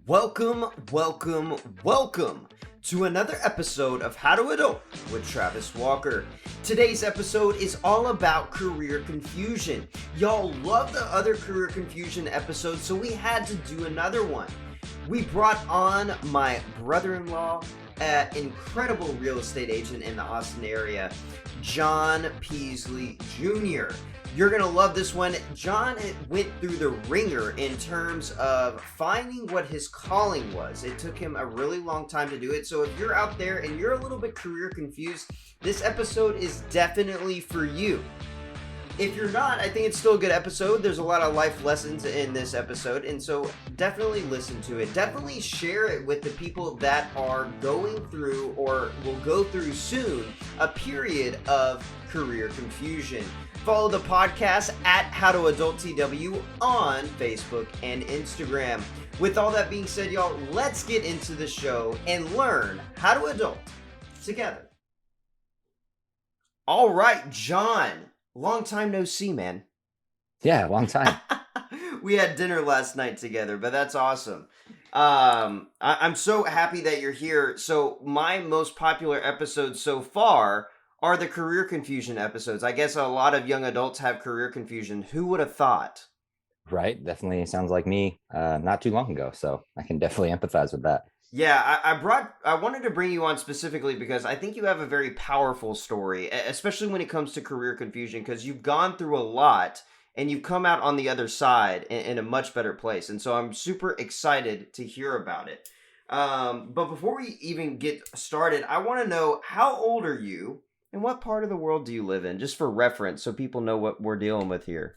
Welcome, welcome, welcome to another episode of How to Adult with Travis Walker. Today's episode is all about career confusion. Y'all love the other career confusion episodes, so we had to do another one. We brought on my brother-in-law, an incredible real estate agent in the Austin area, John Peasley Jr. You're going to love this one. John went through the ringer in terms of finding what his calling was. It took him a really long time to do it. So if you're out there and you're a little bit career confused, this episode is definitely for you. If you're not, I think it's still a good episode. There's a lot of life lessons in this episode, and so definitely listen to it. Definitely share it with the people that are going through or will go through soon a period of career confusion. Follow the podcast at How to Adult TW on Facebook and Instagram. With all that being said, y'all, let's get into the show and learn how to adult together. All right, John. Long time no see, man. Yeah, long time. We had dinner last night together, but that's awesome. I'm so happy that you're here. So my most popular episodes so far are the career confusion episodes. I guess a lot of young adults have career confusion. Who would have thought? Right. Definitely sounds like me not too long ago. So I can definitely empathize with that. Yeah, I wanted to bring you on specifically because I think you have a very powerful story, especially when it comes to career confusion, because you've gone through a lot and you've come out on the other side in a much better place. And so I'm super excited to hear about it. But before we even get started, I want to know, how old are you and what part of the world do you live in? Just for reference, so people know what we're dealing with here.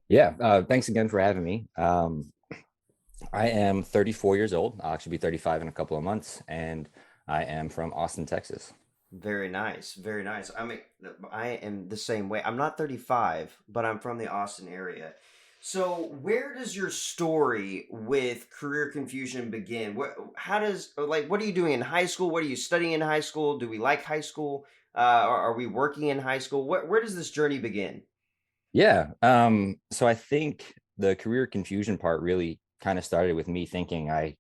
Yeah. Thanks again for having me. I am 34 years old. I'll actually be 35 in a couple of months. And I am from Austin, Texas. Very nice. Very nice. I mean, I am the same way. I'm not 35, but I'm from the Austin area. So, where does your story with career confusion begin? What are you doing in high school? What are you studying in high school? Do we like high school? Are we working in high school? Where does this journey begin? Yeah. So I think the career confusion part really kind of started with me thinking I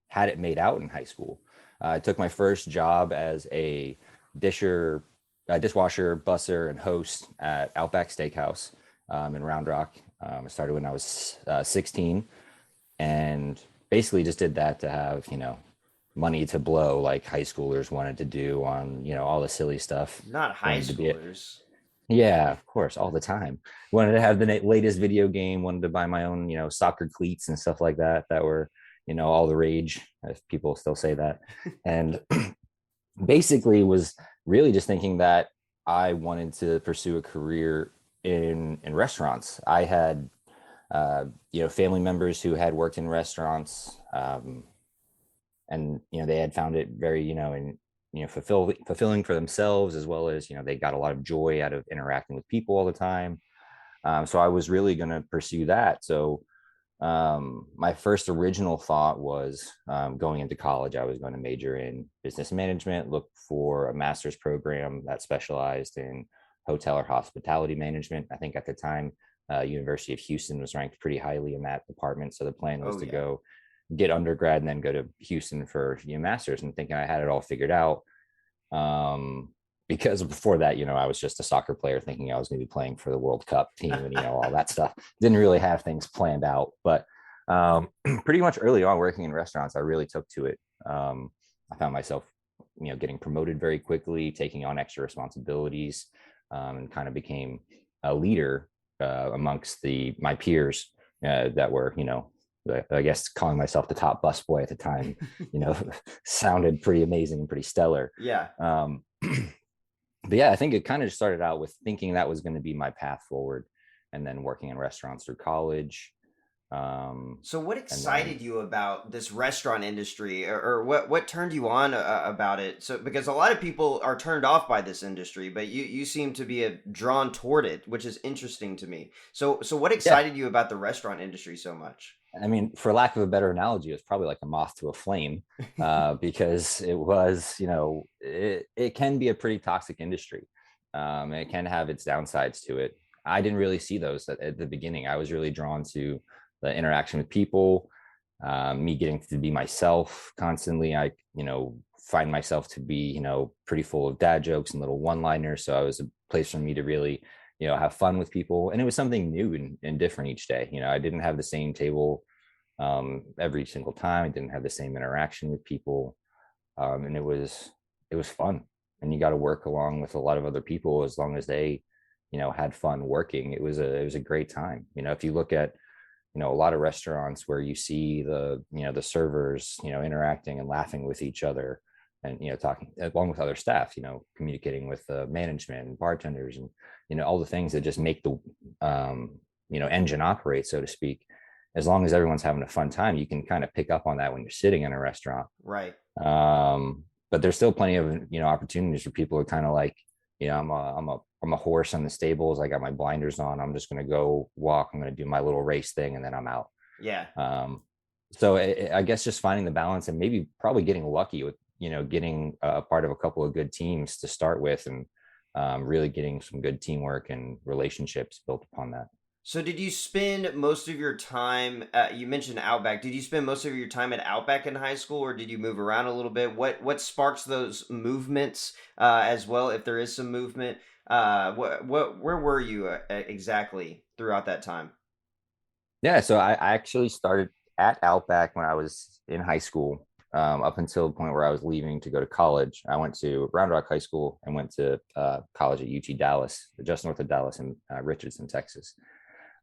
had it made out in high school. I took my first job as a dishwasher, busser, and host at Outback Steakhouse in Round Rock. I started when I was 16 and basically just did that to have, money to blow like high schoolers wanted to do on, all the silly stuff. Not high schoolers. Yeah, of course, all the time. Wanted to have the latest video game, wanted to buy my own, soccer cleats and stuff like that were, all the rage, if people still say that. And basically was really just thinking that I wanted to pursue a career in restaurants. I had family members who had worked in restaurants, and they had found it very fulfilling for themselves, as well as they got a lot of joy out of interacting with people all the time. So I was really going to pursue that. So my first original thought was, going into college, I was going to major in business management, look for a master's program that specialized in hotel or hospitality management. I think at the time, University of Houston was ranked pretty highly in that department. So the plan was to go get undergrad and then go to Houston for master's, and thinking I had it all figured out. Because before that, I was just a soccer player thinking I was going to be playing for the World Cup team and, all that stuff. Didn't really have things planned out, but pretty much early on working in restaurants, I really took to it. I found myself, getting promoted very quickly, taking on extra responsibilities, and kind of became a leader amongst my peers that were, I guess calling myself the top busboy at the time, sounded pretty amazing and pretty stellar. Yeah. But yeah, I think it kind of just started out with thinking that was going to be my path forward, and then working in restaurants through college. So what excited you about this restaurant industry, or what turned you on about it? So, because a lot of people are turned off by this industry, but you seem to be drawn toward it, which is interesting to me. So what excited you about the restaurant industry so much? I mean, for lack of a better analogy, it was probably like a moth to a flame, because it was, it can be a pretty toxic industry. It can have its downsides to it. I didn't really see those at the beginning. I was really drawn to the interaction with people, Me getting to be myself constantly. I, find myself to be, pretty full of dad jokes and little one-liners. So it was a place for me to really, have fun with people. And it was something new and different each day. I didn't have the same table every single time. I didn't have the same interaction with people. And it was fun. And you got to work along with a lot of other people as long as they, had fun working. It was a great time. If you look at a lot of restaurants where you see the servers interacting and laughing with each other, and talking along with other staff, communicating with management and bartenders, and all the things that just make the engine operate, so to speak. As long as everyone's having a fun time, you can kind of pick up on that when you're sitting in a restaurant. Right. But there's still plenty of opportunities for people to kind of like, I'm a horse on the stables. I got my blinders on. I'm just going to go walk. I'm going to do my little race thing, and then I'm out. Yeah. So I guess just finding the balance, and maybe probably getting lucky with, getting a part of a couple of good teams to start with, and really getting some good teamwork and relationships built upon that. So did you spend most of your time, you mentioned Outback, did you spend most of your time at Outback in high school, or did you move around a little bit? What sparks those movements as well, if there is some movement? Where were you exactly throughout that time? Yeah, so I actually started at Outback when I was in high school, up until the point where I was leaving to go to college. I went to Round Rock High School and went to college at UT Dallas, just north of Dallas in Richardson, Texas.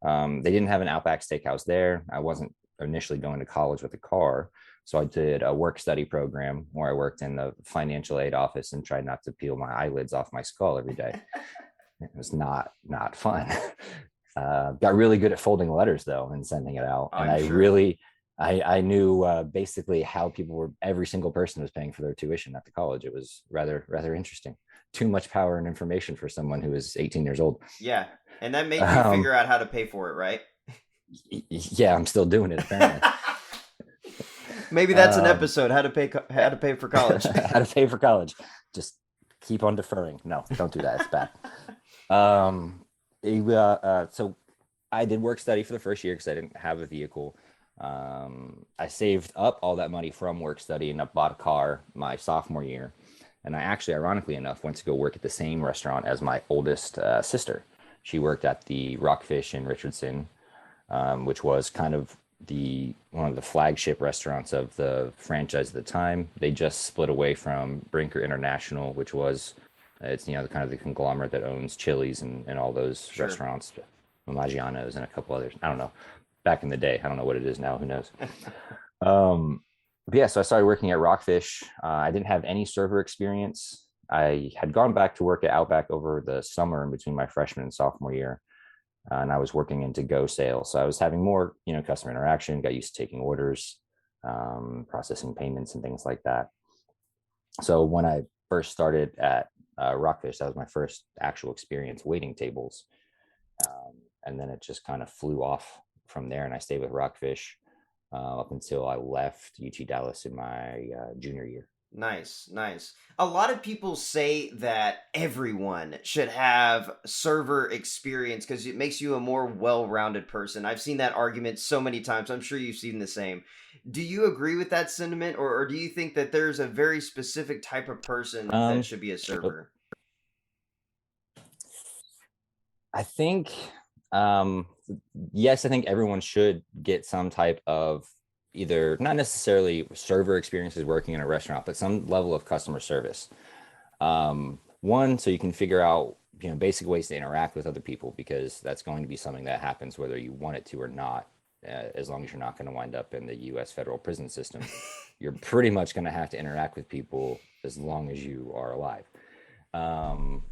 They didn't have an Outback Steakhouse there. I wasn't initially going to college with a car. So I did a work study program where I worked in the financial aid office and tried not to peel my eyelids off my skull every day. It was not fun. Got really good at folding letters though and sending it out. And I'm I sure. really, I knew basically how people were, every single person was paying for their tuition at the college. It was rather interesting. Too much power and information for someone who was 18 years old. Yeah. And that made you Um, figure out how to pay for it, right? yeah, I'm still doing it apparently. Maybe that's an um, episode, how to pay for college. how to pay for college. Just keep on deferring. No, don't do that. It's bad. Um, so I did work study for the first year because I didn't have a vehicle. I saved up all that money from work study and I bought a car my sophomore year. And I actually, ironically enough, went to go work at the same restaurant as my oldest sister. She worked at the Rockfish in Richardson, which was kind of one of the flagship restaurants of the franchise at the time. They just split away from Brinker International, which was it's the kind of the conglomerate that owns Chili's and all those Sure. restaurants, Maggiano's and a couple others. I don't know. Back in the day, I don't know what it is now. Who knows? Um, but yeah, so I started working at Rockfish. I didn't have any server experience. I had gone back to work at Outback over the summer in between my freshman and sophomore year, and I was working in to-go sales. So I was having more, customer interaction. Got used to taking orders, processing payments, and things like that. So when I first started at Rockfish, that was my first actual experience waiting tables, and then it just kind of flew off from there. And I stayed with Rockfish up until I left UT Dallas in my junior year. Nice, nice. A lot of people say that everyone should have server experience because it makes you a more well-rounded person. I've seen that argument so many times. I'm sure you've seen the same. Do you agree with that sentiment, or do you think that there's a very specific type of person that Um, should be a so server? I think, um, yes, I think everyone should get some type of either not necessarily server experiences working in a restaurant, but some level of customer service. One, so you can figure out basic ways to interact with other people because that's going to be something that happens whether you want it to or not. As long as you're not going to wind up in the U.S. federal prison system, you're pretty much going to have to interact with people as long as you are alive. Um,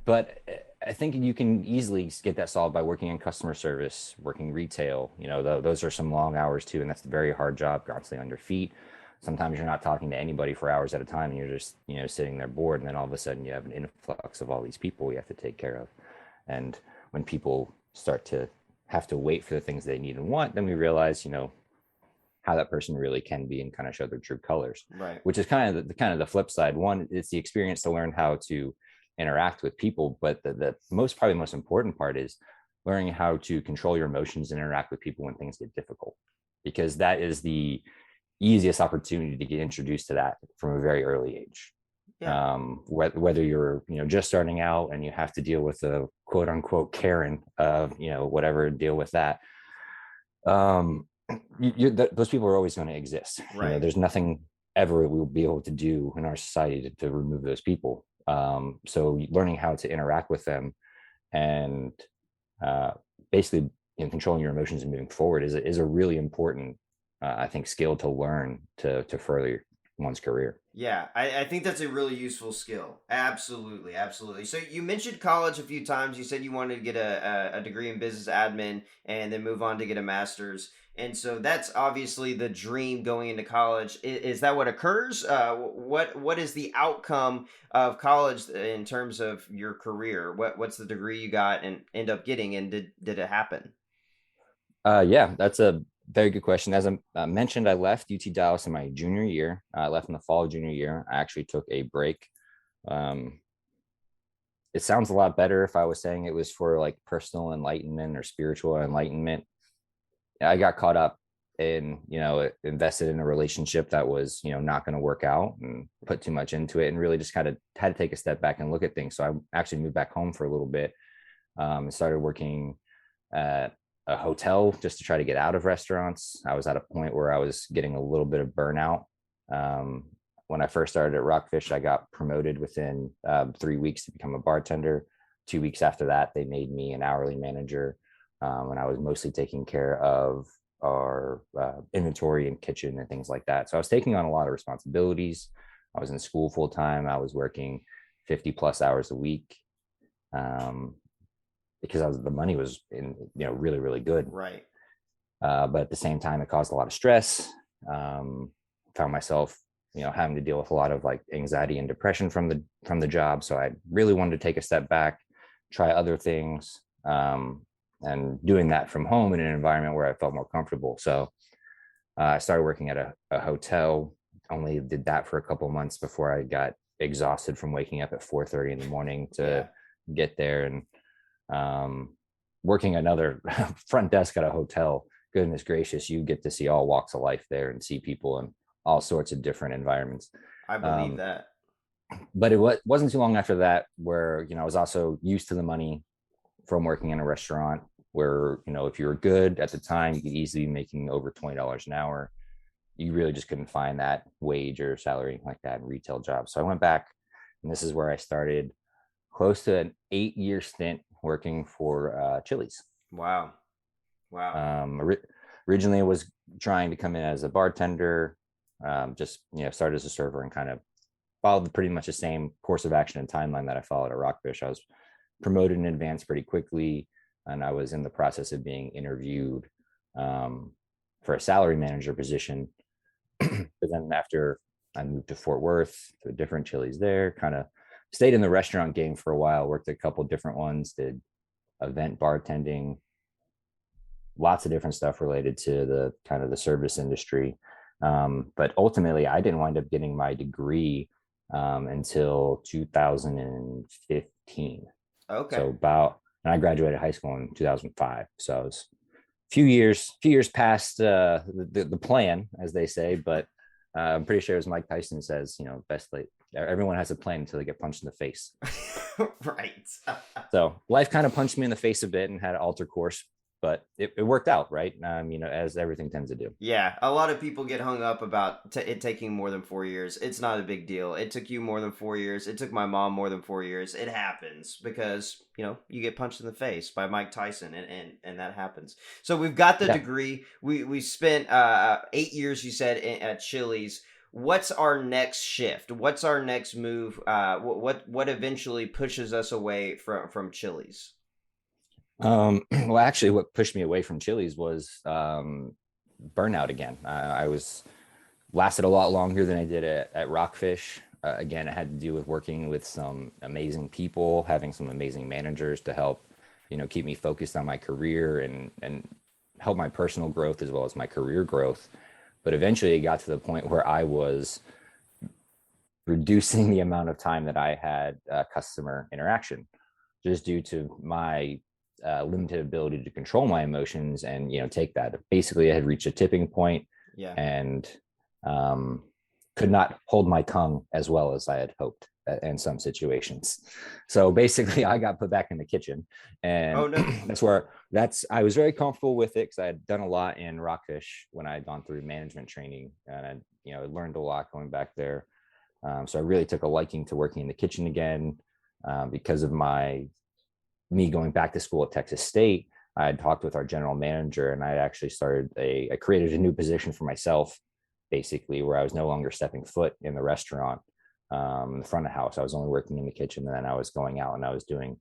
but I think you can easily get that solved by working in customer service, working retail. Those are some long hours too, and that's a very hard job, constantly on your feet. Sometimes you're not talking to anybody for hours at a time, and you're just sitting there bored, and then all of a sudden you have an influx of all these people you have to take care of. And when people start to have to wait for the things they need and want, then we realize how that person really can be and kind of show their true colors, Right. which is kind of the flip side. One, it's the experience to learn how to interact with people, but the probably most important part is learning how to control your emotions and interact with people when things get difficult. because that is the easiest opportunity to get introduced to that from a very early age. Yeah. Whether you're, just starting out and you have to deal with a quote unquote Karen of, whatever, deal with that. Those people are always going to exist. Right. There's nothing ever we'll be able to do in our society to remove those people. So learning how to interact with them and basically controlling your emotions and moving forward is a really important, I think, skill to learn to further one's career. Yeah, I think that's a really useful skill. Absolutely, absolutely. So you mentioned college a few times. You said you wanted to get a degree in business admin and then move on to get a master's. And so that's obviously the dream going into college. Is that what occurs? What is the outcome of college in terms of your career? What's the degree you got and end up getting, and did it happen? Yeah, that's a very good question. As I mentioned, I left UT Dallas in my junior year. I left in the fall of junior year. I actually took a break. Um, it sounds a lot better if I was saying it was for like personal enlightenment or spiritual enlightenment. I got caught up in, invested in a relationship that was, not going to work out, and put too much into it, and really just kind of had to take a step back and look at things. So I actually moved back home for a little bit, and started working at a hotel just to try to get out of restaurants. I was at a point where I was getting a little bit of burnout. Um, when I first started at Rockfish, I got promoted within 3 weeks to become a bartender. 2 weeks after that, they made me an hourly manager, and I was mostly taking care of our inventory and kitchen and things like that. So I was taking on a lot of responsibilities. I was in school full time. I was working 50 plus hours a week. Because the money was really, really good. Right. But at the same time, it caused a lot of stress. Found myself, having to deal with a lot of like anxiety and depression from the job. So I really wanted to take a step back, try other things, and doing that from home in an environment where I felt more comfortable. So I started working at a hotel. Only did that for a couple of months before I got exhausted from waking up at 4:30 in the morning to get there. And working another front desk at a hotel, goodness gracious, you get to see all walks of life there and see people in all sorts of different environments. I believe that. But it wasn't too long after that where, I was also used to the money from working in a restaurant where, if you were good at the time, you could easily be making over $20 an hour. You really just couldn't find that wage or salary like that in retail jobs. So I went back, and this is where I started close to an 8-year stint working for Chili's. Wow. Originally, I was trying to come in as a bartender, just started as a server and kind of followed pretty much the same course of action and timeline that I followed at Rockfish. I was promoted in advance pretty quickly, and I was in the process of being interviewed for a salary manager position. But then after I moved to Fort Worth, to a different Chili's there, kind of stayed in the restaurant game for a while, worked a couple different ones, did event bartending, lots of different stuff related to the kind of the service industry. But ultimately, I didn't wind up getting my degree until 2015. Okay. So and I graduated high school in 2005. So it was a few years past the plan, as they say, but I'm pretty sure, as Mike Tyson says, best late. Everyone has a plan until they get punched in the face. Right. So life kind of punched me in the face a bit and had an alter course, but it worked out, right? As everything tends to do. Yeah, a lot of people get hung up about it taking more than 4 years. It's not a big deal. It took you more than 4 years. It took my mom more than 4 years. It happens because, you get punched in the face by Mike Tyson, and that happens. So we've got the degree. We spent 8 years, you said, at Chili's. What's our next shift? What's our next move? What eventually pushes us away from Chili's? Well, actually, what pushed me away from Chili's was burnout again. I was lasted a lot longer than I did at Rockfish. Again, it had to do with working with some amazing people, having some amazing managers to help, keep me focused on my career and help my personal growth as well as my career growth. But eventually, it got to the point where I was reducing the amount of time that I had customer interaction, just due to my limited ability to control my emotions and take that. Basically, I had reached a tipping point, Yeah. and could not hold my tongue as well as I had hoped in some situations. So basically, I got put back in the kitchen, and Oh no. I was very comfortable with it because I had done a lot in Rockfish when I had gone through management training, and I learned a lot going back there. So I really took a liking to working in the kitchen again, because of me going back to school at Texas State. I had talked with our general manager, and I actually I created a new position for myself, basically, where I was no longer stepping foot in the restaurant, the front of house. I was only working in the kitchen, and then I was going out and I was doing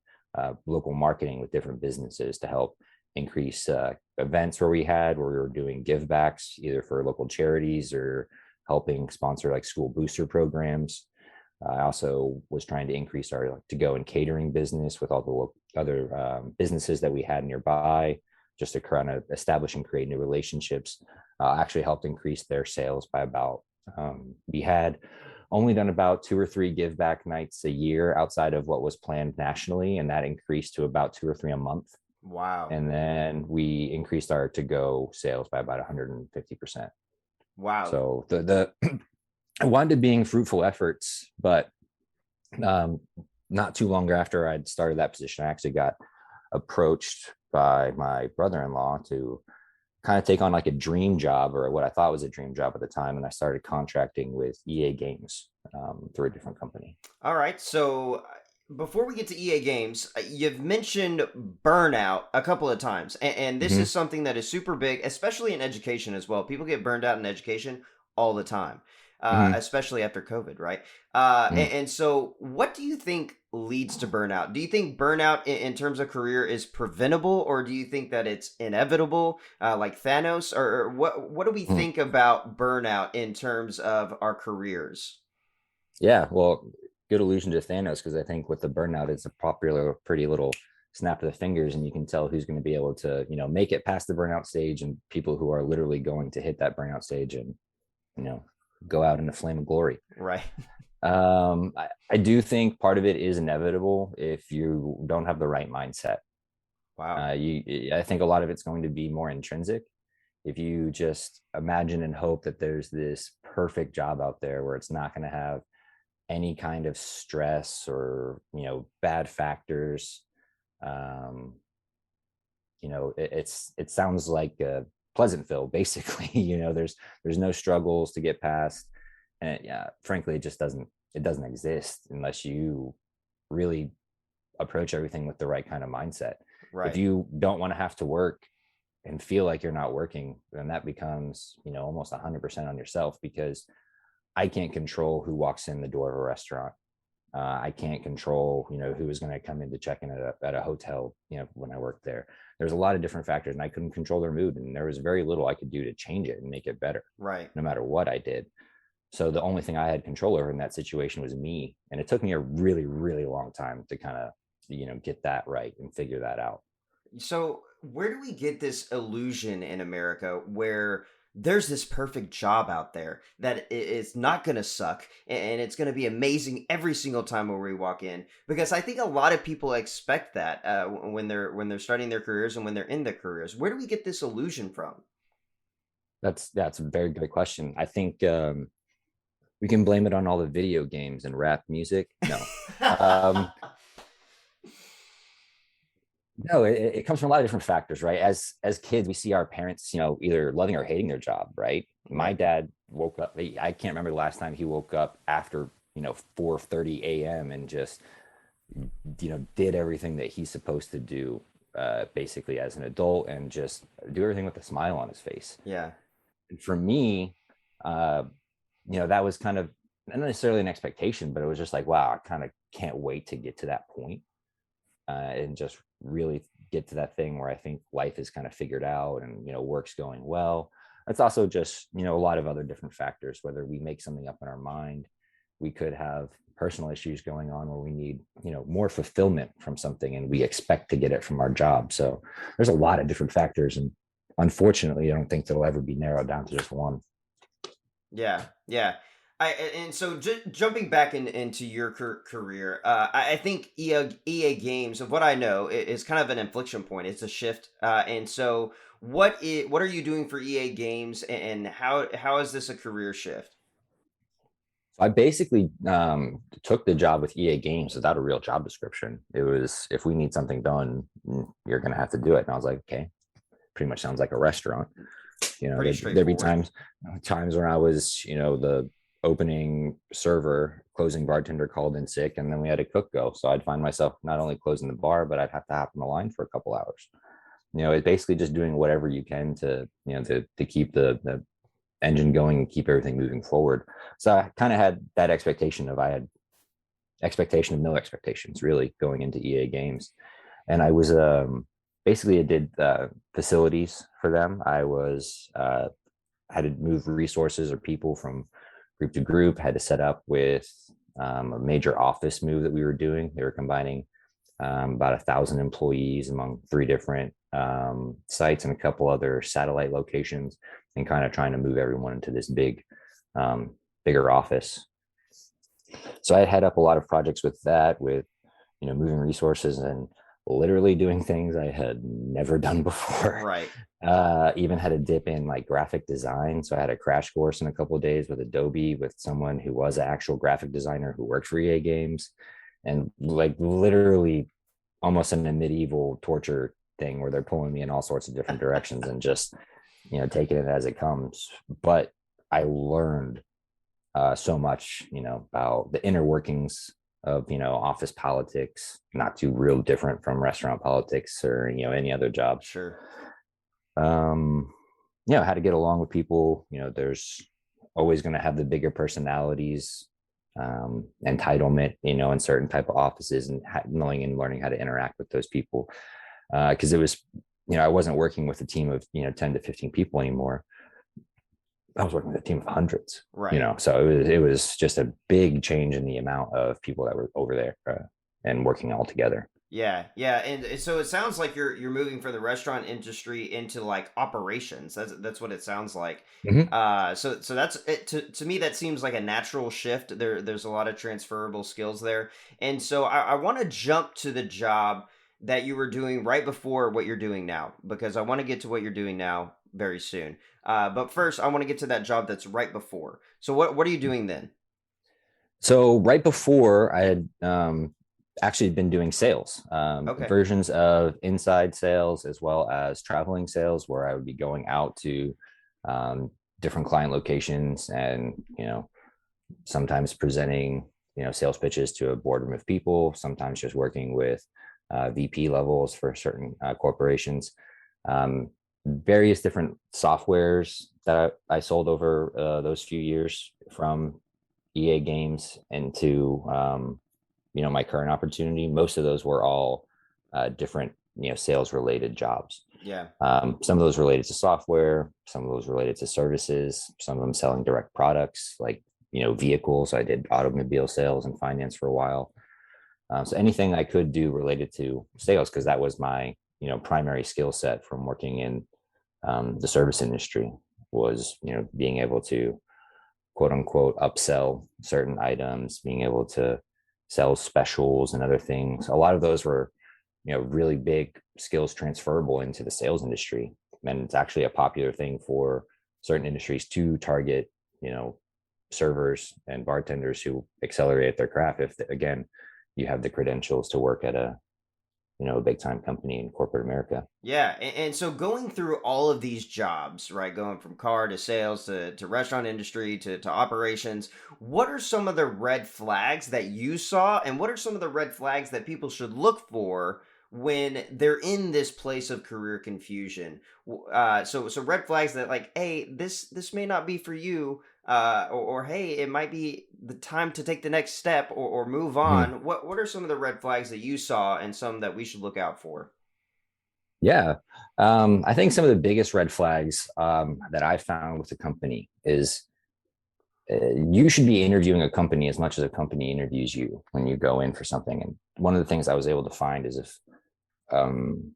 local marketing with different businesses to help increase events where we were doing give backs, either for local charities or helping sponsor like school booster programs. I also was trying to increase our to-go and catering business with all the other businesses that we had nearby, just to kind of establish and create new relationships. Actually helped increase their sales by about, we had only done about 2 or 3 give back nights a year outside of what was planned nationally, and that increased to about 2 or 3 a month. Wow. And then we increased our to-go sales by about 150%. Wow. So the I wanted being fruitful efforts, but not too long after I'd started that position, I actually got approached by my brother-in-law to kind of take on like a dream job, or what I thought was a dream job at the time. And I started contracting with EA Games, through a different company. All right. So before we get to EA Games, you've mentioned burnout a couple of times, and this Mm-hmm. is something that is super big, especially in education as well. People get burned out in education all the time, Mm-hmm. especially after COVID, right? Mm-hmm. And so, what do you think leads to burnout? Do you think burnout in terms of career is preventable, or do you think that it's inevitable, like Thanos, or what do we think about burnout in terms of our careers? Yeah, well, good allusion to Thanos, because I think with the burnout, it's a popular, pretty little snap of the fingers, and you can tell who's going to be able to, make it past the burnout stage, and people who are literally going to hit that burnout stage and, you know, go out in a flame of glory. Right. I do think part of it is inevitable if you don't have the right mindset. Wow. I think a lot of it's going to be more intrinsic. If you just imagine and hope that there's this perfect job out there where it's not going to have any kind of stress or bad factors, um it sounds like a Pleasantville, basically. There's no struggles to get past, and yeah, frankly, it doesn't exist unless you really approach everything with the right kind of mindset. If Right. you don't want to have to work and feel like you're not working, then that becomes almost 100% on yourself, because I can't control who walks in the door of a restaurant. I can't control, who is going to come in to check in at a hotel, when I worked there. There's a lot of different factors, and I couldn't control their mood. And there was very little I could do to change it and make it better, Right. no matter what I did. So the only thing I had control over in that situation was me. And it took me a really, really long time to kind of, get that right and figure that out. So, where do we get this illusion in America where there's this perfect job out there that is not going to suck and it's going to be amazing every single time where we walk in? Because I think a lot of people expect that when they're starting their careers and when they're in their careers. Where do we get this illusion from? That's a very good question. I think we can blame it on all the video games and rap music. No. um, No, it comes from a lot of different factors, right? As kids, we see our parents, either loving or hating their job, right? My Right. dad woke up. I can't remember the last time he woke up after 4:30 a.m. and just did everything that he's supposed to do, basically as an adult, and just do everything with a smile on his face. Yeah. And for me, uh, that was kind of not necessarily an expectation, but it was just like, wow, I kind of can't wait to get to that point, and just really get to that thing where I think life is kind of figured out and work's going well. It's also just a lot of other different factors. Whether we make something up in our mind, we could have personal issues going on where we need more fulfillment from something, and we expect to get it from our job. So there's a lot of different factors, and unfortunately, I don't think that'll ever be narrowed down to just one. Yeah. Yeah. And so jumping back into your career, I think EA Games, of what I know, is kind of an inflection point. It's a shift, and so what are you doing for EA Games, and how is this a career shift? So I basically took the job with EA Games without a real job description. It was, if we need something done, you're going to have to do it. And I was like, okay, pretty much sounds like a restaurant. Pretty There'd be straightforward. times where I was, the opening server, closing bartender called in sick, and then we had a cook go. So I'd find myself not only closing the bar, but I'd have to hop on the line for a couple hours. It's basically just doing whatever you can to, to keep the engine going and keep everything moving forward. So I kind of had that expectation of no expectations really going into EA Games. And I was basically I did facilities for them. I was had to move resources or people from group to group, had to set up with a major office move that we were doing. They were combining about 1,000 employees among 3 different sites and a couple other satellite locations, and kind of trying to move everyone into this bigger office. So I had up a lot of projects with that, with moving resources and literally doing things I had never done before. Right. Even had a dip in like graphic design. So I had a crash course in a couple of days with Adobe with someone who was an actual graphic designer who worked for EA Games, and like literally almost in a medieval torture thing where they're pulling me in all sorts of different directions and just taking it as it comes. But I learned so much about the inner workings of office politics, not too real different from restaurant politics or any other job. Sure. How to get along with people. There's always going to have the bigger personalities, entitlement, in certain type of offices, and knowing and learning how to interact with those people. Because it was, I wasn't working with a team of 10 to 15 people anymore. I was working with a team of hundreds. Right. So it was just a big change in the amount of people that were over there and working all together. Yeah, yeah, and so it sounds like you're moving from the restaurant industry into like operations. That's what it sounds like. Mm-hmm. So that's it. To me, that seems like a natural shift. There's a lot of transferable skills there, and so I want to jump to the job that you were doing right before what you're doing now, because I want to get to what you're doing now very soon. But first, I want to get to that job that's right before. So what are you doing then? So right before, I had actually been doing sales, Okay. versions of inside sales as well as traveling sales, where I would be going out to um, different client locations and sometimes presenting sales pitches to a boardroom of people, sometimes just working with VP levels for certain corporations. Various different softwares that I sold over those few years from EA Games into my current opportunity. Most of those were all different sales related jobs. Yeah. Some of those related to software, some of those related to services, some of them selling direct products like vehicles. I did automobile sales and finance for a while. So anything I could do related to sales, because that was my primary skill set from working in the service industry, was being able to quote unquote upsell certain items, being able to sell specials and other things. A lot of those were really big skills transferable into the sales industry, and it's actually a popular thing for certain industries to target servers and bartenders who accelerate their craft if, again, you have the credentials to work at a big time company in corporate America. Yeah, and so going through all of these jobs, right, going from car to sales to restaurant industry to operations, what are some of the red flags that you saw, and what are some of the red flags that people should look for when they're in this place of career confusion? So red flags that like, hey, this may not be for you, or hey, it might be the time to take the next step or move Mhm. on. What are some of the red flags that you saw, and some that we should look out for? Yeah. I think some of the biggest red flags that I found with the company is you should be interviewing a company as much as a company interviews you when you go in for something. And one of the things I was able to find is if um,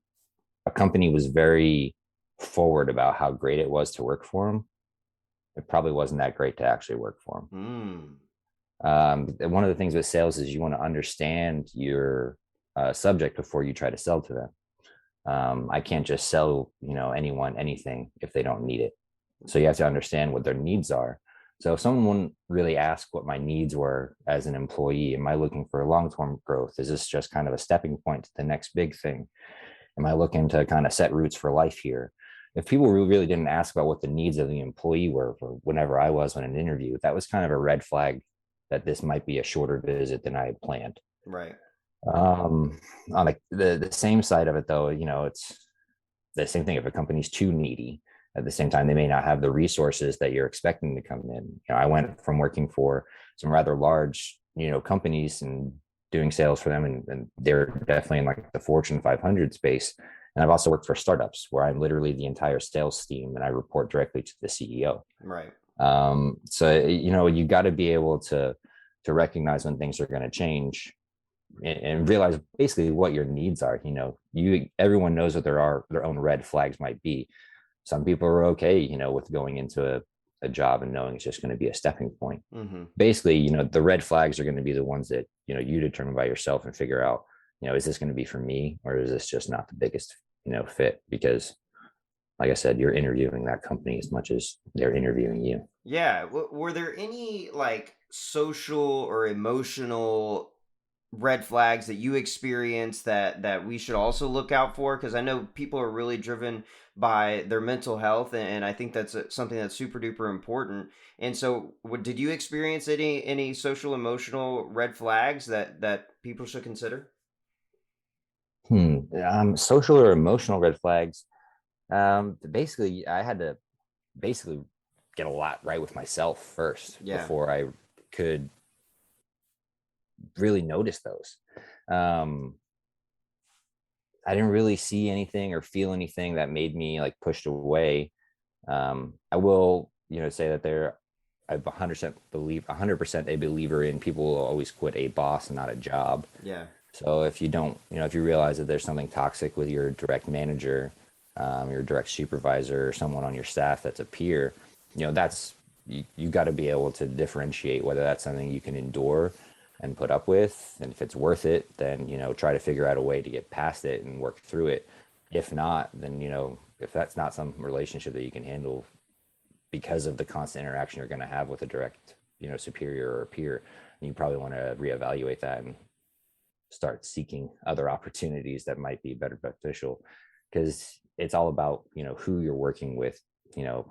a company was very forward about how great it was to work for them, it probably wasn't that great to actually work for them. Mm. And one of the things with sales is you want to understand your subject before you try to sell to them. I can't just sell, anyone anything if they don't need it. So you have to understand what their needs are. So if someone really asked what my needs were as an employee, am I looking for long-term growth? Is this just kind of a stepping point to the next big thing? Am I looking to kind of set roots for life here? If people really didn't ask about what the needs of the employee were for whenever I was on an interview, that was kind of a red flag that this might be a shorter visit than I had planned. Right. Um, on the same side of it, though, it's the same thing. If a company's too needy, at the same time, they may not have the resources that you're expecting to come in. I went from working for some rather large, companies and doing sales for them, and they're definitely in like the Fortune 500 space. And I've also worked for startups where I'm literally the entire sales team and I report directly to the CEO. Right. So you got to be able to recognize when things are going to change and realize basically what your needs are. Everyone knows what their own red flags might be. Some people are okay, with going into a job and knowing it's just going to be a stepping point. Mm-hmm. Basically, the red flags are going to be the ones that, you determine by yourself and figure out, is this going to be for me, or is this just not the biggest, fit? Because like I said, you're interviewing that company as much as they're interviewing you. Yeah. Were there any like social or emotional red flags that you experience that we should also look out for? Because I know people are really driven by their mental health, and I think that's something that's super duper important. And so, did you experience any social emotional red flags that people should consider? Social or emotional red flags. Basically, I had to basically get a lot right with myself first Yeah. before I could really notice those. Um, I didn't really see anything or feel anything that made me like pushed away. I will, say that I 100% a believer in people will always quit a boss and not a job. Yeah. So if you don't, if you realize that there's something toxic with your direct manager, your direct supervisor, or someone on your staff that's a peer, that's you got to be able to differentiate whether that's something you can endure and put up with, and if it's worth it, then try to figure out a way to get past it and work through it. If not, then if that's not some relationship that you can handle because of the constant interaction you're going to have with a direct superior or peer, you probably want to reevaluate that and start seeking other opportunities that might be better beneficial, because it's all about who you're working with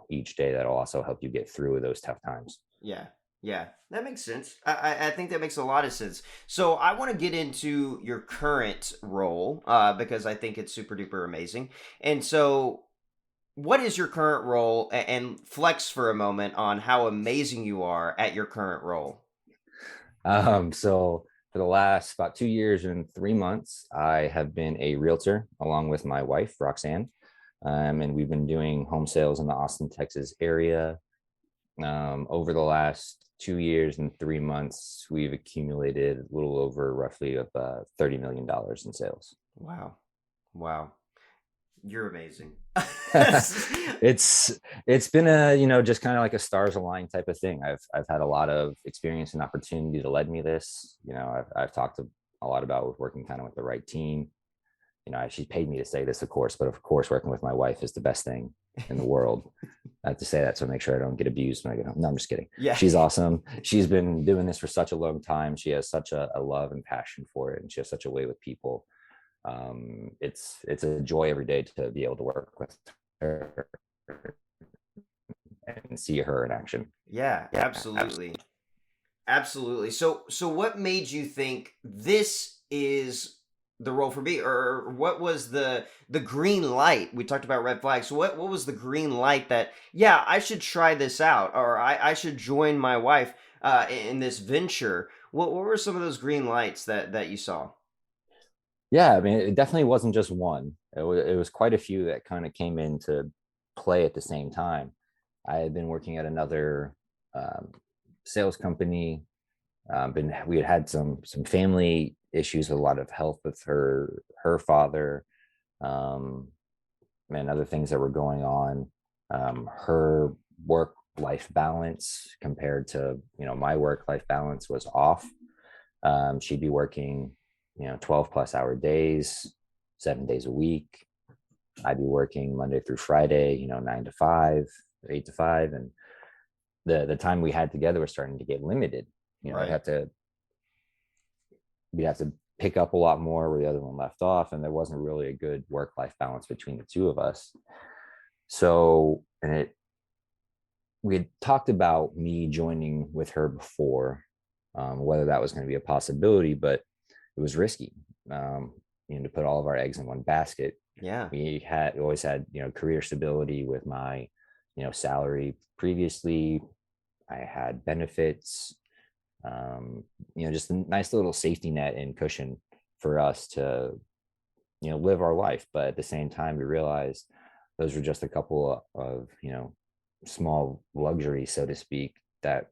each day. That'll also help you get through those tough times. Yeah. Yeah, that makes sense. I think that makes a lot of sense. So I want to get into your current role because I think it's super duper amazing. And so, what is your current role? And flex for a moment on how amazing you are at your current role. So for the last about 2 years and 3 months, I have been a realtor along with my wife, Roxanne. And we've been doing home sales in the Austin, Texas area. Over the last 2 years and 3 months, we've accumulated a little over roughly of $30 million in sales. Wow. Wow. You're amazing. It's been a just kind of like a stars align type of thing. I've had a lot of experience and opportunity to lead me this. I've talked a lot about with working kind of with the right team. She paid me to say this, of course, but of course, working with my wife is the best thing in the world. I have to say that so I make sure I don't get abused when I get home. No, I'm just kidding. Yeah. She's awesome. She's been doing this for such a long time. She has such a love and passion for it, and she has such a way with people. It's a joy every day to be able to work with her and see her in action. Yeah, absolutely. Absolutely. So what made you think this is the role for me, or what was the green light? We talked about red flags. So what was the green light that, yeah, I should try this out, or I should join my wife in this venture? What were some of those green lights that you saw? Yeah, I mean, it definitely wasn't just one. It was quite a few that kind of came into play at the same time. I had been working at another um, sales company. We had some family issues, with a lot of health with her father, um, and other things that were going on. Her work life balance compared to, my work life balance was off. She'd be working, 12 plus hour days, 7 days a week. I'd be working Monday through Friday, 9 to 5, 8 to 5. And the time we had together was starting to get limited. Right. We'd have to pick up a lot more where the other one left off. And there wasn't really a good work-life balance between the two of us. So, we had talked about me joining with her before, whether that was going to be a possibility, but it was risky, to put all of our eggs in one basket. Yeah. We always had, career stability with my, salary previously. I had benefits, just a nice little safety net and cushion for us to, live our life. But at the same time, we realized those were just a couple of, small luxuries, so to speak, that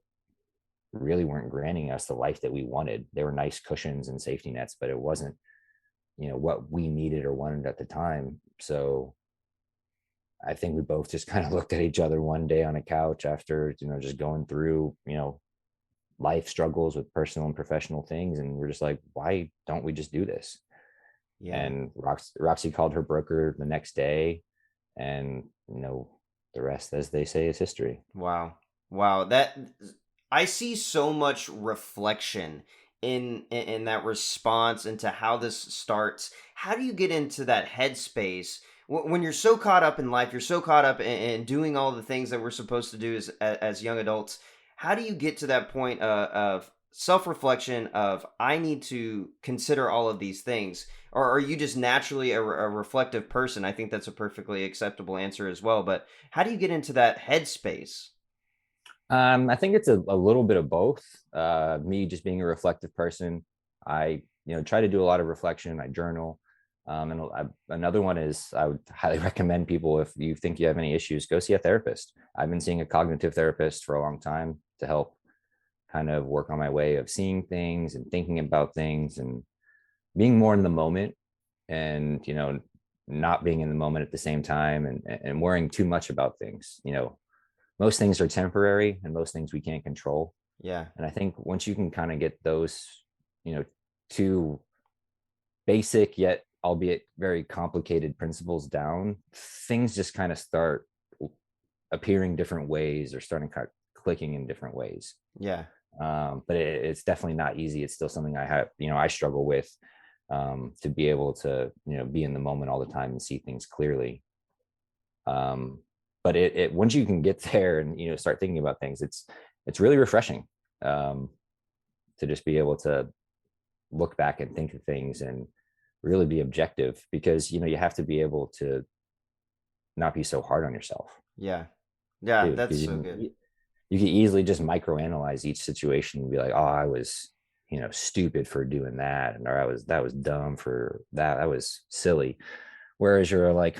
really weren't granting us the life that we wanted. They were nice cushions and safety nets, but it wasn't, what we needed or wanted at the time. So I think we both just kind of looked at each other one day on a couch after, just going through, life struggles with personal and professional things. And we're just like, why don't we just do this? Yeah. And Roxy called her broker the next day, and, the rest, as they say, is history. Wow. Wow. I see so much reflection in that response into how this starts. How do you get into that headspace when you're so caught up in life, you're so caught up in doing all the things that we're supposed to do as young adults? How do you get to that point of self-reflection of I need to consider all of these things? Or are you just naturally a reflective person? I think that's a perfectly acceptable answer as well. But how do you get into that headspace? I think it's a little bit of both. Me just being a reflective person, I try to do a lot of reflection. I journal, another one is I would highly recommend people, if you think you have any issues, go see a therapist. I've been seeing a cognitive therapist for a long time to help kind of work on my way of seeing things and thinking about things and being more in the moment, and not being in the moment at the same time, and worrying too much about things. Most things are temporary and most things we can't control. Yeah. And I think once you can kind of get those, two basic yet albeit very complicated principles down, things just kind of start appearing different ways or starting kind of clicking in different ways. Yeah. But it's definitely not easy. It's still something I have, I struggle with, to be able to, be in the moment all the time and see things clearly. But it once you can get there and, start thinking about things, it's really refreshing, to just be able to look back and think of things and really be objective, because, you have to be able to not be so hard on yourself. Yeah. Yeah. Too, That's because so good. you can easily just microanalyze each situation and be like, oh, I was, stupid for doing that, or that was dumb for that was silly. Whereas you're like,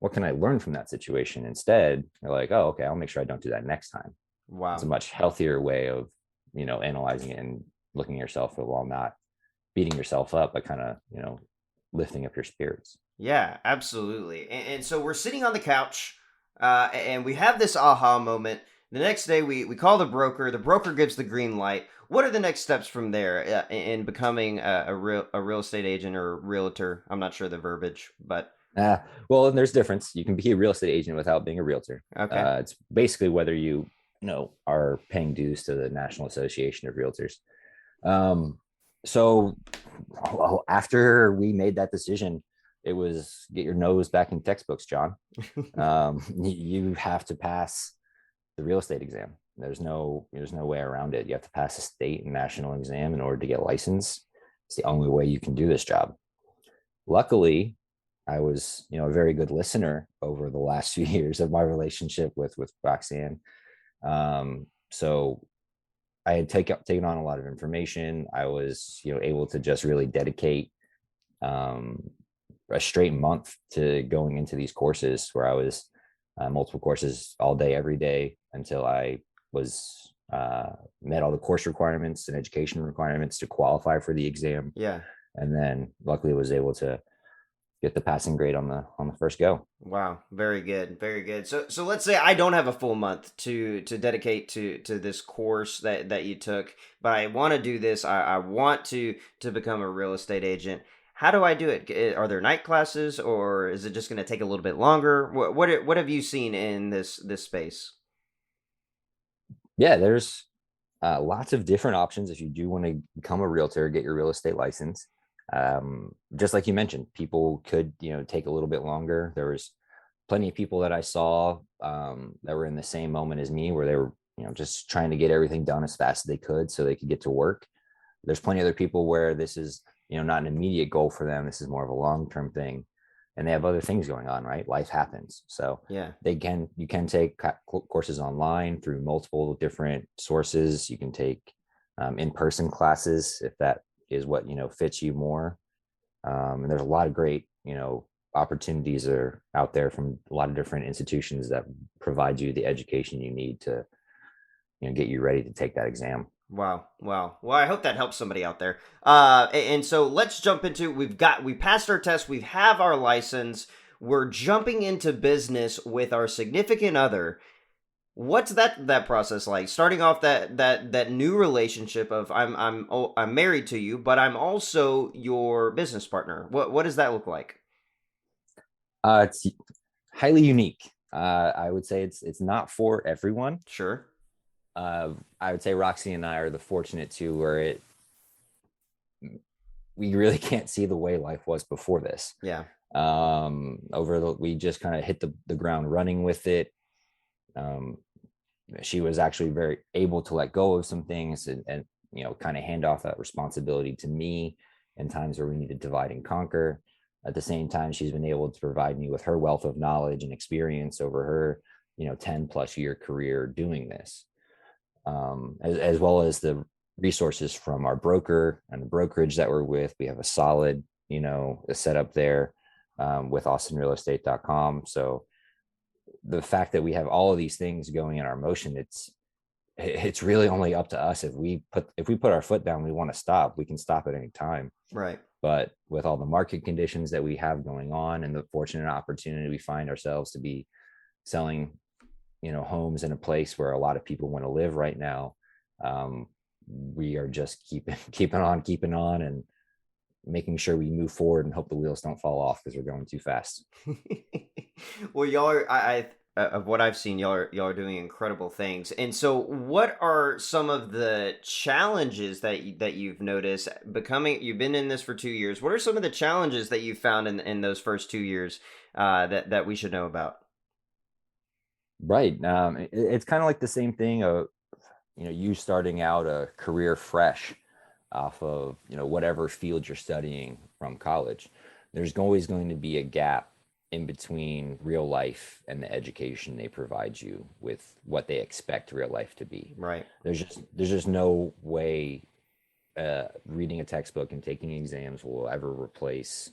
what can I learn from that situation? Instead, you're like, oh, okay, I'll make sure I don't do that next time. It's a Wow. much healthier way of, analyzing it and looking at yourself while not beating yourself up, but kind of, lifting up your spirits. Yeah, absolutely. And so we're sitting on the couch, and we have this aha moment. The next day, we call the broker. The broker gives the green light. What are the next steps from there in becoming a real estate agent or realtor? I'm not sure the verbiage, but Well, and there's difference. You can be a real estate agent without being a realtor. okay. It's basically whether are paying dues to the National Association of Realtors. So after we made that decision, it was get your nose back in textbooks, John. You have to pass the real estate exam. There's no way around it. You have to pass a state and national exam in order to get licensed. It's the only way you can do this job. Luckily, I was, a very good listener over the last few years of my relationship with Roxanne. So I had taken on a lot of information. I was, able to just really dedicate a straight month to going into these courses, where I was multiple courses all day, every day, until I was met all the course requirements and education requirements to qualify for the exam. Yeah. And then luckily was able to get the passing grade on the first go. Wow, very good, very good. So let's say I don't have a full month to dedicate to this course that you took, but I want to do this. I want to become a real estate agent. How do I do it? Are there night classes, or is it just going to take a little bit longer? What have you seen in this space? Yeah, there's lots of different options if you do want to become a realtor, get your real estate license. Just like you mentioned, people could, take a little bit longer. There was plenty of people that I saw that were in the same moment as me, where they were, just trying to get everything done as fast as they could so they could get to work. There's plenty of other people where this is, not an immediate goal for them. This is more of a long-term thing, and they have other things going on, right? Life happens. So Yeah. you can take courses online through multiple different sources. You can take in-person classes if that is what, fits you more. And there's a lot of great, opportunities are out there from a lot of different institutions that provide you the education you need to, get you ready to take that exam. Wow, wow. Well, I hope that helps somebody out there. And so let's jump into. We passed our test. We have our license. We're jumping into business with our significant other. What's that process like? Starting off that new relationship of I'm married to you, but I'm also your business partner. What does that look like? It's highly unique. I would say it's not for everyone. Sure. I would say Roxy and I are the fortunate two where we really can't see the way life was before this. Yeah. We just kind of hit the ground running with it. She was actually very able to let go of some things and kind of hand off that responsibility to me in times where we need to divide and conquer. At the same time, she's been able to provide me with her wealth of knowledge and experience over her 10 plus year career doing this, as well as the resources from our broker and the brokerage that we're with. We have a solid a setup there with austinrealestate.com. So the fact that we have all of these things going in our motion, it's really only up to us. If we put our foot down, we want to stop, we can stop at any time. Right. But with all the market conditions that we have going on and the fortunate opportunity we find ourselves to be selling, homes in a place where a lot of people want to live right now, we are just keeping on and making sure we move forward and hope the wheels don't fall off because we're going too fast. Well, y'all are, of what I've seen, y'all are doing incredible things. And so, what are some of the challenges that you've noticed you've been in this for 2 years? What are some of the challenges that you found in those first 2 years that we should know about? Right. It's kind of like the same thing of, you starting out a career fresh off of, whatever field you're studying from college. There's always going to be a gap in between real life and the education they provide you with what they expect real life to be. Right. There's just no way reading a textbook and taking exams will ever replace,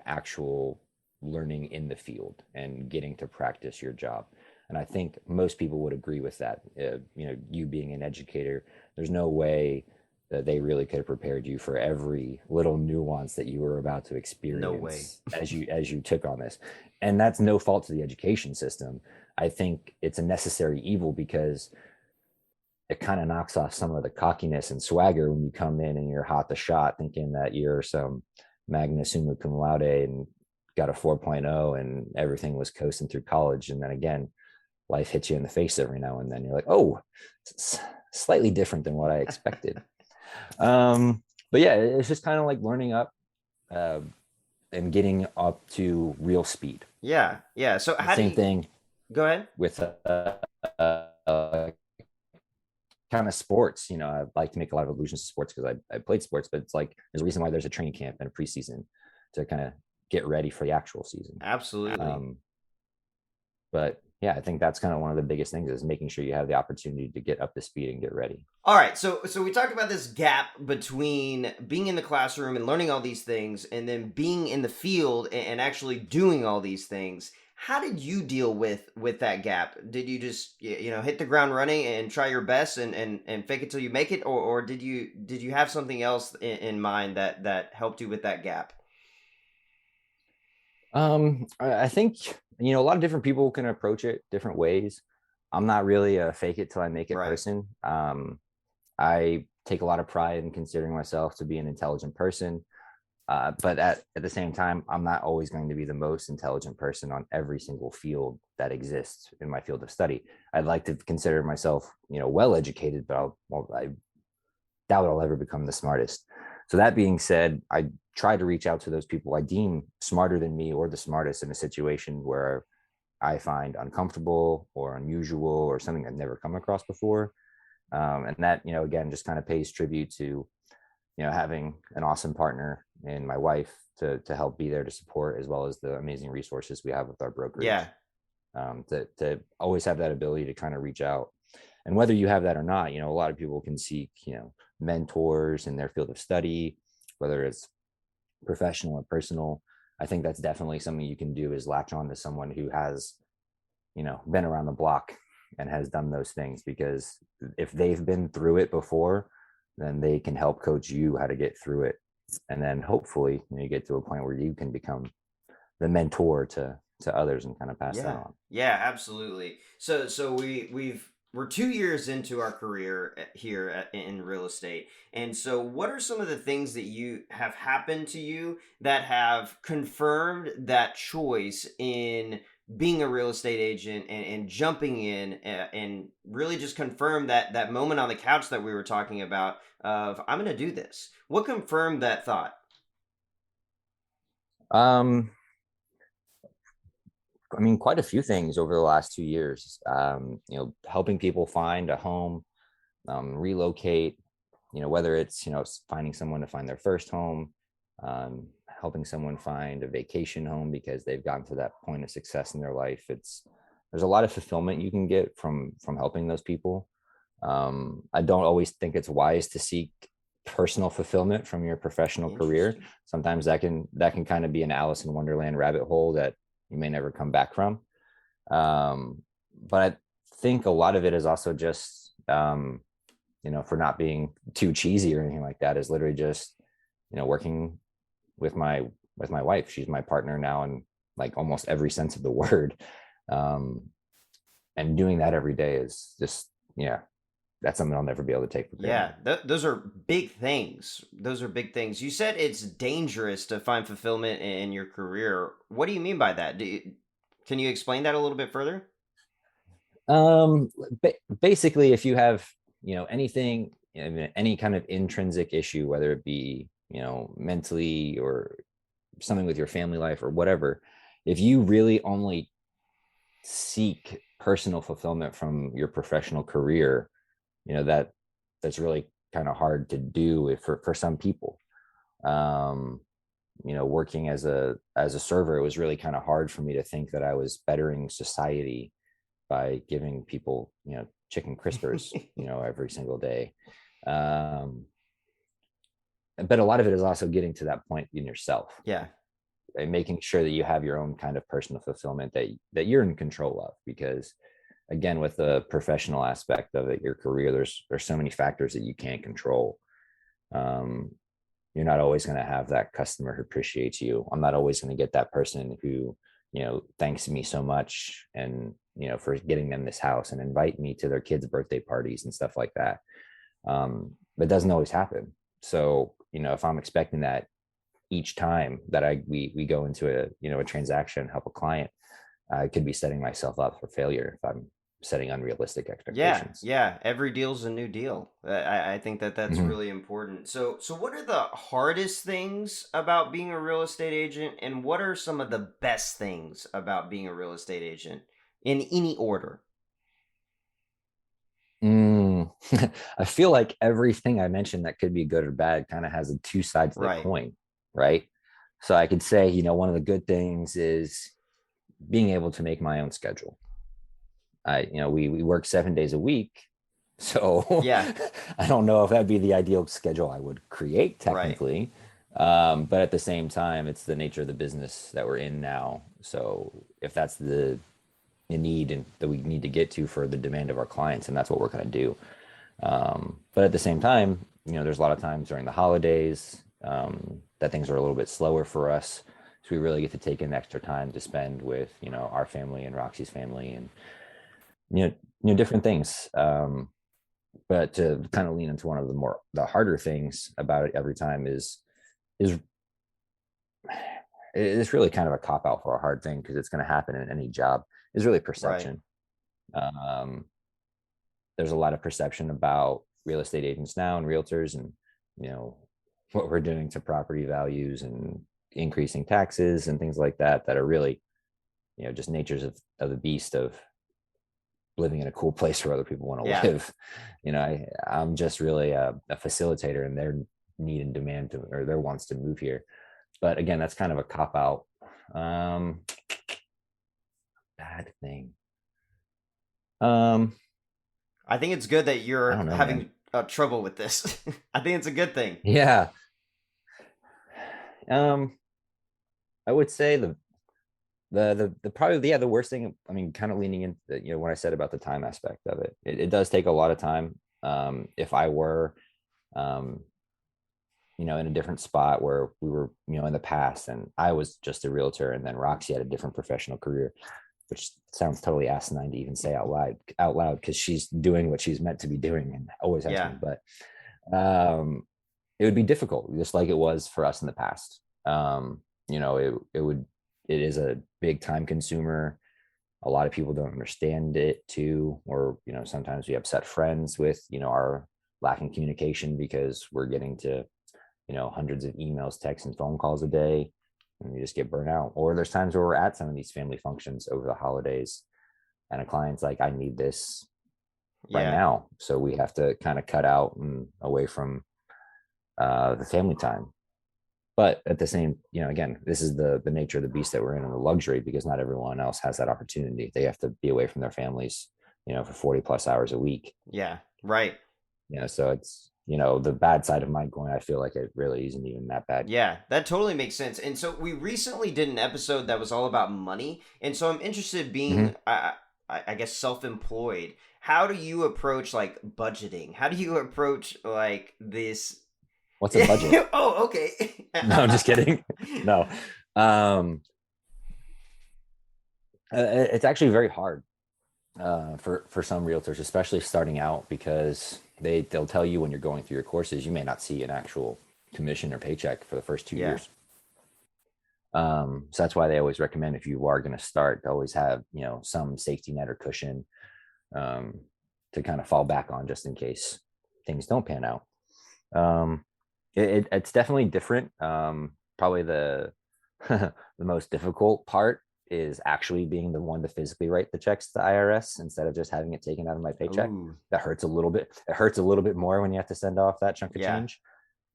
actual learning in the field and getting to practice your job. And I think most people would agree with that. You being an educator, there's no way that they really could have prepared you for every little nuance that you were about to experience. No way. as you took on this. And that's no fault to the education system. I think it's a necessary evil because it kind of knocks off some of the cockiness and swagger when you come in and you're hot the shot thinking that you're some magna summa cum laude and got a 4.0 and everything was coasting through college. And then again, life hits you in the face every now and then. You're like, oh, it's slightly different than what I expected. But yeah, it's just kind of like learning up and getting up to real speed. Yeah. Yeah. So Same thing. Go ahead. With kind of sports, I like to make a lot of allusions to sports because I played sports, but it's like there's a reason why there's a training camp and a preseason to kind of get ready for the actual season. Absolutely. But yeah, I think that's kind of one of the biggest things is making sure you have the opportunity to get up to speed and get ready. All right. So we talked about this gap between being in the classroom and learning all these things and then being in the field and actually doing all these things. How did you deal with that gap? Did you just hit the ground running and try your best and fake it till you make it, or did you have something else in mind that helped you with that gap? I think, a lot of different people can approach it different ways. I'm not really a fake it till I make it Right. person. I take a lot of pride in considering myself to be an intelligent person. But at the same time, I'm not always going to be the most intelligent person on every single field that exists in my field of study. I'd like to consider myself, well educated, but I doubt I'll ever become the smartest. So that being said, I try to reach out to those people I deem smarter than me or the smartest in a situation where I find uncomfortable or unusual or something I've never come across before. And that, again, just kind of pays tribute to, having an awesome partner in my wife to help be there to support, as well as the amazing resources we have with our Yeah. brokerage, to always have that ability to kind of reach out. And whether you have that or not, a lot of people can seek, mentors in their field of study, whether it's professional or personal. I think that's definitely something you can do, is latch on to someone who has, been around the block and has done those things, because if they've been through it before, then they can help coach you how to get through it. And then hopefully, you get to a point where you can become the mentor to others and kind of pass that Yeah. on. Yeah, absolutely. So we're 2 years into our career in real estate. And so what are some of the things that you have happened to you that have confirmed that choice in being a real estate agent and jumping in and really just confirm that moment on the couch that we were talking about of I'm going to do this. What confirmed that thought? um I mean, quite a few things over the last 2 years. Helping people find a home, relocate, whether it's, finding someone to find their first home, helping someone find a vacation home because they've gotten to that point of success in their life. There's a lot of fulfillment you can get from helping those people. I don't always think it's wise to seek personal fulfillment from your professional career. Interesting. Sometimes that can kind of be an Alice in Wonderland rabbit hole that you may never come back from. But I think a lot of it is also just, for not being too cheesy or anything like that, is literally just, working with my wife. She's my partner now in like almost every sense of the word. And doing that every day is just, yeah, that's something I'll never be able to take for granted. Yeah, those are big things. Those are big things. You said it's dangerous to find fulfillment in your career. What do you mean by that? Can you explain that a little bit further? Um, Basically, if you have, anything, any kind of intrinsic issue, whether it be, mentally or something with your family life or whatever, if you really only seek personal fulfillment from your professional career, that's really kind of hard to do for some people. Um, Working as a server, it was really kind of hard for me to think that I was bettering society by giving people, chicken crispers, every single day. Um, but a lot of it is also getting to that point in yourself Yeah. and making sure that you have your own kind of personal fulfillment that you're in control of. Because again, with the professional aspect of it, your career, there's so many factors that you can't control. Um, you're not always going to have that customer who appreciates you. I'm not always going to get that person who, thanks me so much and, for getting them this house and invite me to their kids' birthday parties and stuff like that. But it doesn't always happen. So, if I'm expecting that each time that we go into a transaction, help a client, I could be setting myself up for failure if I'm setting unrealistic Yeah, expectations. yeah. Every deal's a new deal. I think that's Mm-hmm. really important. So what are the hardest things about being a real estate agent, and what are some of the best things about being a real estate agent in any order? Mm. I feel like everything I mentioned that could be good or bad kind of has the two sides of the Right. coin, right? So I could say, one of the good things is being able to make my own schedule. We work 7 days a week. So Yeah. I don't know if that'd be the ideal schedule I would create Right. technically. But at the same time, it's the nature of the business that we're in now. So if that's the need and that we need to get to for the demand of our clients, and that's what we're going to do. But at the same time, there's a lot of times during the holidays that things are a little bit slower for us. So we really get to take in extra time to spend with, our family and Roxy's family, and you know, different things. But to kind of lean into one of the harder things about it every time is it's really kind of a cop out for a hard thing, because it's going to happen in any job, is really Right. perception. Um, there's a lot of perception about real estate agents now and realtors, and you know what we're doing to property values and increasing taxes and things like that, that are really, just natures of the beast of living in a cool place where other people want to Yeah. live. I'm just really a facilitator, and their need and demand to, or their wants to move here. But again, that's kind of a cop out. um Bad thing. um I think it's good that I you're don't know, man. having trouble with this. I think it's a good thing. Yeah. um I would say the probably, yeah, the worst thing, I mean, kind of leaning into what I said about the time aspect of it, it does take a lot of time. If I were um in a different spot where we were, in the past, and I was just a realtor, and then Roxy had a different professional career, which sounds totally asinine to even say out loud, because she's doing what she's meant to be doing and always has Yeah. been. But it would be difficult, just like it was for us in the past. It is a big time consumer. A lot of people don't understand it too, or sometimes we upset friends with our lacking communication, because we're getting to hundreds of emails, texts, and phone calls a day, and we just get burnt out. Or there's times where we're at some of these family functions over the holidays, and a client's like, I need this right Yeah. now, so we have to kind of cut out and away from the family time. But at the same, again, this is the nature of the beast that we're in, and the luxury, because not everyone else has that opportunity. They have to be away from their families, for 40 plus hours a week. Yeah. Right. So it's, the bad side of my coin, I feel like it really isn't even that bad. Yeah, that totally makes sense. And so we recently did an episode that was all about money, and so I'm interested, Mm-hmm. being I guess self-employed. How do you approach like budgeting? How do you approach like this? What's a budget? Oh, okay. No, I'm just kidding. No. um it's actually very hard for some realtors, especially starting out, because they'll tell you when you're going through your courses, you may not see an actual commission or paycheck for the first two Yeah. years. So that's why they always recommend, if you are going to start, to always have some safety net or cushion, um, to kind of fall back on, just in case things don't pan out. um, it's definitely different. Probably the the most difficult part is actually being the one to physically write the checks to the IRS, instead of just having it taken out of my paycheck. Ooh. That hurts a little bit. It hurts a little bit more when you have to send off that chunk of Yeah. change,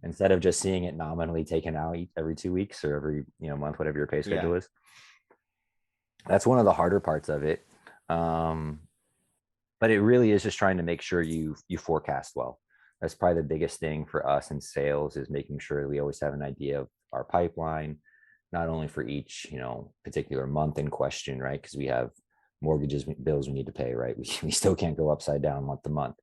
instead of just seeing it nominally taken out every 2 weeks or every month, whatever your pay Yeah. schedule is. That's one of the harder parts of it. Um, but it really is just trying to make sure you forecast well. That's probably the biggest thing for us in sales, is making sure we always have an idea of our pipeline, not only for each particular month in question, right? Because we have mortgages, bills we need to pay, right? We still can't go upside down month to month.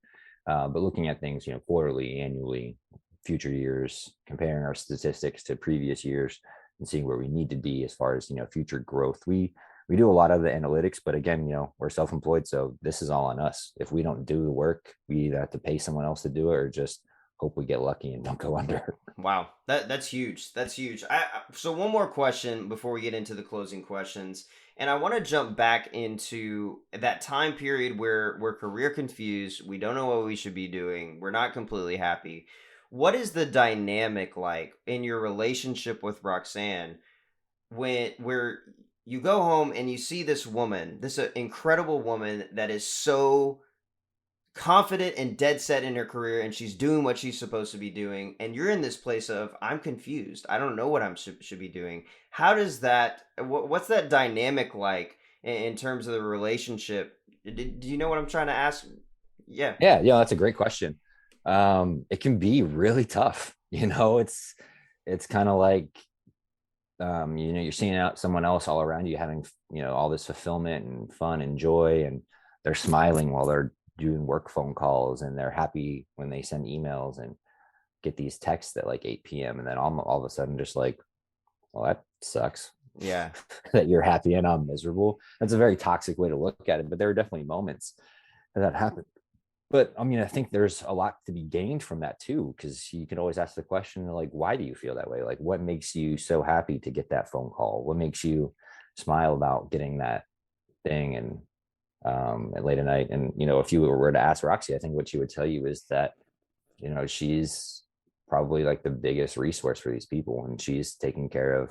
But looking at things quarterly, annually, future years, comparing our statistics to previous years, and seeing where we need to be as far as future growth. We do a lot of the analytics, but again, we're self-employed, so this is all on us. If we don't do the work, we either have to pay someone else to do it, or just hope we get lucky and don't go under. Wow, that's huge. That's huge. So one more question before we get into the closing questions, and I want to jump back into that time period where we're career confused. We don't know what we should be doing. We're not completely happy. What is the dynamic like in your relationship with Roxanne where you go home and you see this woman, this incredible woman that is so confident and dead set in her career, and she's doing what she's supposed to be doing, and you're in this place of, I'm confused, I don't know what should be doing. How does that what's that dynamic like in terms of the relationship? Do you know what I'm trying to ask? Yeah. Yeah, that's a great question. It can be really tough. It's kind of like, you're seeing out someone else all around you having all this fulfillment and fun and joy, and they're smiling while they're doing work phone calls, and they're happy when they send emails and get these texts at like 8 p.m. and then all of a sudden, just like, well, that sucks. Yeah. that you're happy and I'm miserable. That's a very toxic way to look at it, but there are definitely moments that happen. But I mean, I think there's a lot to be gained from that too, because you can always ask the question like, why do you feel that way? Like, what makes you so happy to get that phone call? What makes you smile about getting that thing and at late at night? And if you were to ask Roxy, I think what she would tell you is that she's probably like the biggest resource for these people, and she's taking care of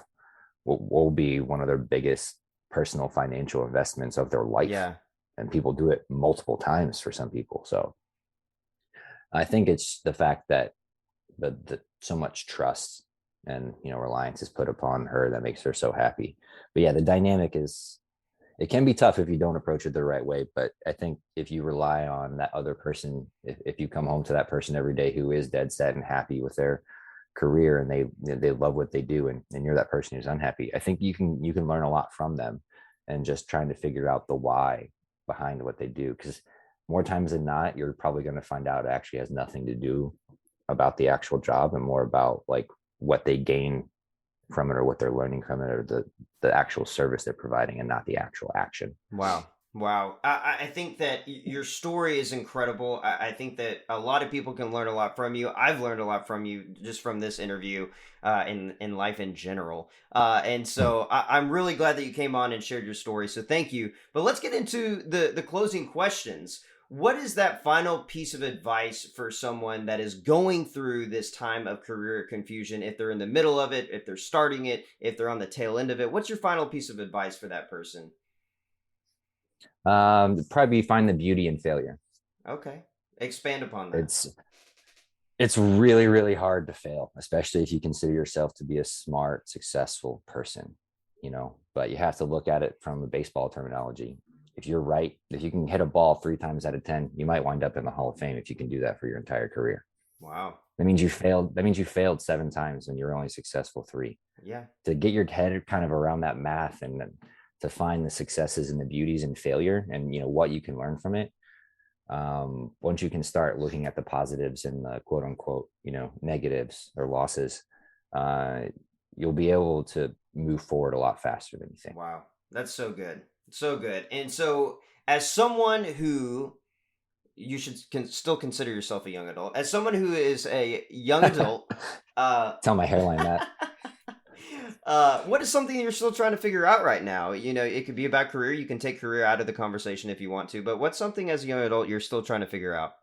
what will be one of their biggest personal financial investments of their life. Yeah. And people do it multiple times for some people. So I think it's the fact that the so much trust and reliance is put upon her that makes her so happy. But yeah, the dynamic is, it can be tough if you don't approach it the right way. But I think if you rely on that other person, if you come home to that person every day who is dead set and happy with their career, and they love what they do, and you're that person who's unhappy, I think you can learn a lot from them, and just trying to figure out the why behind what they do. Because more times than not, you're probably going to find out it actually has nothing to do about the actual job, and more about like what they gain from it, or what they're learning from it, or the actual service they're providing, and not the actual action. Wow. Wow. I think that your story is incredible. I think that a lot of people can learn a lot from you. I've learned a lot from you just from this interview, in life in general. And so I'm really glad that you came on and shared your story. So thank you. But let's get into the closing questions. What is that final piece of advice for someone that is going through this time of career confusion? If they're in the middle of it, if they're starting it, if they're on the tail end of it, what's your final piece of advice for that person? Probably find the beauty in failure. Okay. Expand upon that. It's really, really hard to fail, especially if you consider yourself to be a smart, successful person, but you have to look at it from a baseball terminology. If you're right, if you can hit a ball 3 times out of 10, you might wind up in the Hall of Fame if you can do that for your entire career. Wow. That means you failed. That means you failed 7 times and you're only successful 3. Yeah. To get your head kind of around that math, and to find the successes and the beauties in failure, and what you can learn from it, once you can start looking at the positives and the quote unquote negatives or losses, uh, you'll be able to move forward a lot faster than you think. Wow. That's so good. So good. And so, as someone who you should still consider yourself a young adult, as someone who is a young adult, Tell my hairline that. what is something you're still trying to figure out right now? It could be about career. You can take career out of the conversation if you want to, but what's something as a young adult you're still trying to figure out?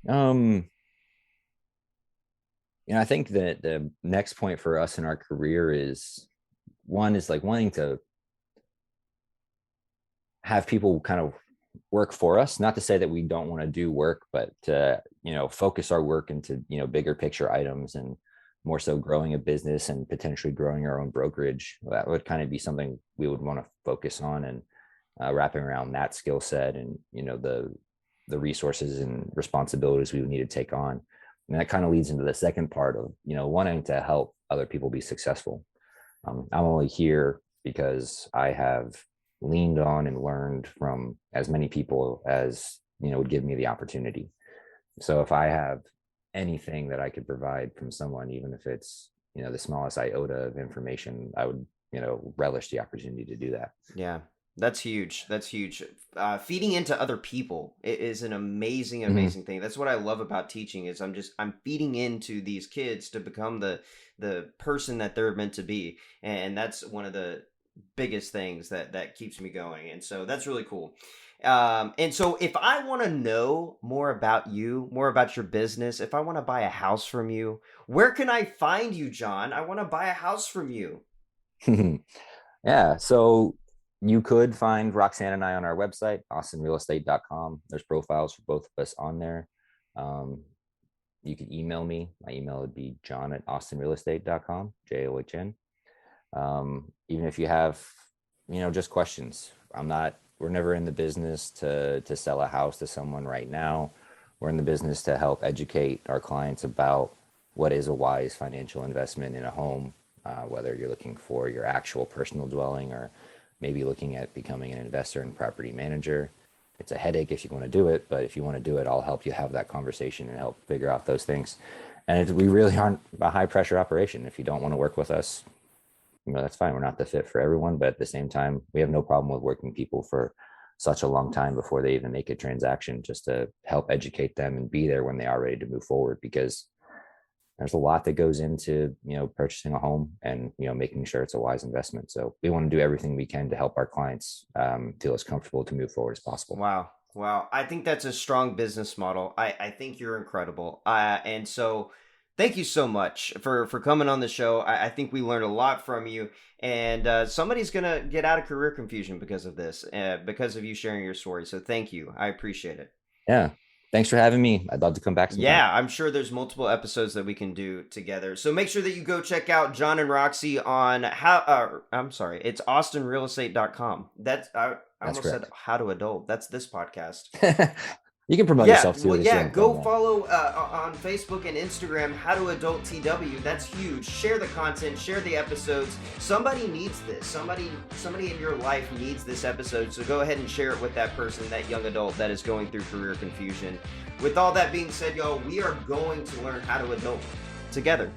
um I think that the next point for us in our career is, one is like wanting to have people kind of work for us. Not to say that we don't want to do work, but to focus our work into bigger picture items, and more so growing a business and potentially growing our own brokerage. That would kind of be something we would want to focus on, and wrapping around that skill set, and the resources and responsibilities we would need to take on. And that kind of leads into the second part of wanting to help other people be successful. I'm only here because I have leaned on and learned from as many people as would give me the opportunity. So if I have anything that I could provide from someone, even if it's the smallest iota of information, I would relish the opportunity to do that. Yeah, that's huge. That's huge. Feeding into other people is an amazing, Mm-hmm. amazing thing. That's what I love about teaching. Is I'm feeding into these kids to become the person that they're meant to be, and that's one of the biggest things that keeps me going. And so that's really cool. And so if I want to know more about you, more about your business, if I want to buy a house from you, where can I find you, John? I want to buy a house from you. Yeah. So you could find Roxanne and I on our website, austinrealestate.com. There's profiles for both of us on there. Um, you can email me. My email would be john@austinrealestate.com, JOHN. Even if you have, just questions. We're never in the business to sell a house to someone right now. We're in the business to help educate our clients about what is a wise financial investment in a home, whether you're looking for your actual personal dwelling, or maybe looking at becoming an investor and property manager. It's a headache if you want to do it, but if you want to do it, I'll help you have that conversation and help figure out those things. And we really aren't a high pressure operation. If you don't want to work with us, that's fine. We're not the fit for everyone, but at the same time, we have no problem with working people for such a long time before they even make a transaction, just to help educate them and be there when they are ready to move forward, because there's a lot that goes into, purchasing a home and, making sure it's a wise investment. So we want to do everything we can to help our clients feel as comfortable to move forward as possible. Wow. Wow. I think that's a strong business model. I think you're incredible. And so thank you so much for coming on the show. I think we learned a lot from you. And somebody's going to get out of career confusion because of this, because of you sharing your story. So thank you. I appreciate it. Yeah. Thanks for having me. I'd love to come back sometime. Yeah, I'm sure there's multiple episodes that we can do together. So make sure that you go check out John and Roxy on it's austinrealestate.com. That's almost correct. said how to adult. That's this podcast. You can promote yourself too. Well, go follow on Facebook and Instagram, How to Adult TW. That's huge. Share the content, share the episodes. Somebody needs this. Somebody in your life needs this episode. So go ahead and share it with that person, that young adult that is going through career confusion. With all that being said, y'all, we are going to learn how to adult together.